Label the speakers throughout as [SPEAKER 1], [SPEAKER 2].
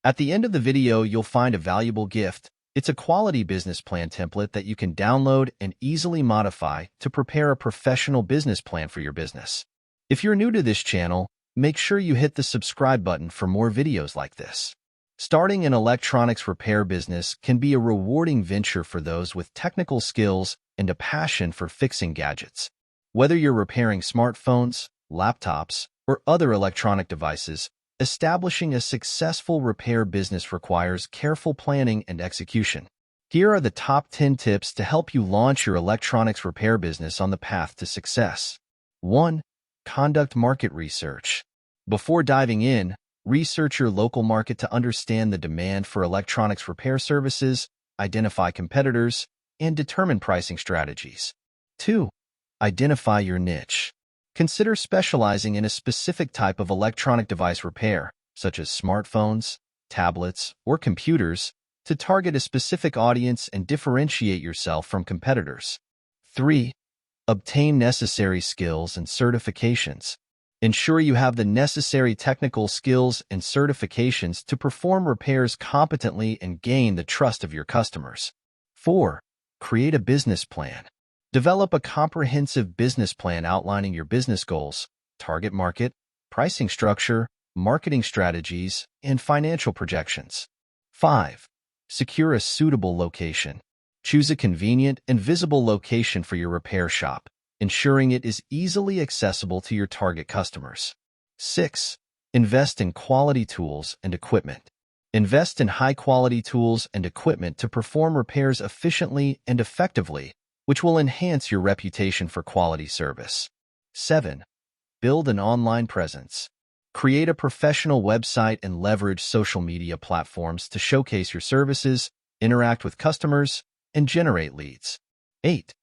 [SPEAKER 1] At the end of the video, you'll find a valuable gift. It's a quality business plan template that you can download and easily modify to prepare a professional business plan for your business. If you're new to this channel, make sure you hit the subscribe button for more videos like this. Starting an electronics repair business can be a rewarding venture for those with technical skills and a passion for fixing gadgets. Whether you're repairing smartphones, laptops, or other electronic devices, establishing a successful repair business requires careful planning and execution. Here are the top 10 tips to help you launch your electronics repair business on the path to success. 1. Conduct market research. Before diving in, research your local market to understand the demand for electronics repair services, identify competitors, and determine pricing strategies. 2. Identify your niche. Consider specializing in a specific type of electronic device repair, such as smartphones, tablets, or computers, to target a specific audience and differentiate yourself from competitors. 3. Obtain necessary skills and certifications. Ensure you have the necessary technical skills and certifications to perform repairs competently and gain the trust of your customers. 4. Create a business plan. Develop a comprehensive business plan outlining your business goals, target market, pricing structure, marketing strategies, and financial projections. 5. Secure a suitable location. Choose a convenient and visible location for your repair shop, ensuring it is easily accessible to your target customers. 6. Invest in quality tools and equipment. Invest in high-quality tools and equipment to perform repairs efficiently and effectively, which will enhance your reputation for quality service. 7. Build an online presence. Create a professional website and leverage social media platforms to showcase your services, interact with customers, and generate leads. 8.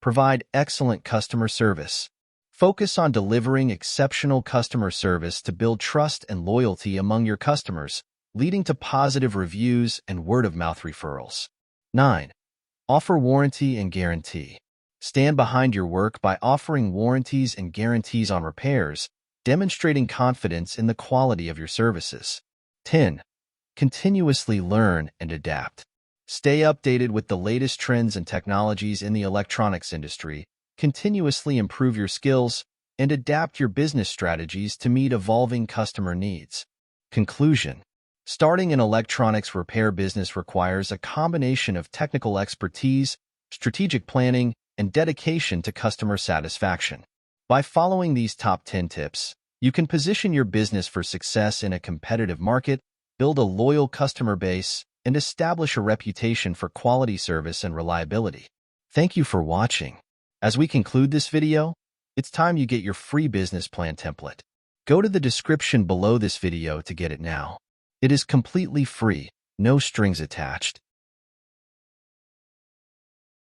[SPEAKER 1] Provide excellent customer service. Focus on delivering exceptional customer service to build trust and loyalty among your customers, leading to positive reviews and word-of-mouth referrals. 9. Offer warranty and guarantee. Stand behind your work by offering warranties and guarantees on repairs, demonstrating confidence in the quality of your services. 10. Continuously learn and adapt. Stay updated with the latest trends and technologies in the electronics industry, continuously improve your skills, and adapt your business strategies to meet evolving customer needs. Conclusion. Starting an electronics repair business requires a combination of technical expertise, strategic planning, and dedication to customer satisfaction. By following these top 10 tips, you can position your business for success in a competitive market, build a loyal customer base, and establish a reputation for quality service and reliability. Thank you for watching. As we conclude this video, it's time you get your free business plan template. Go to the description below this video to get it now. It is completely free, no strings attached,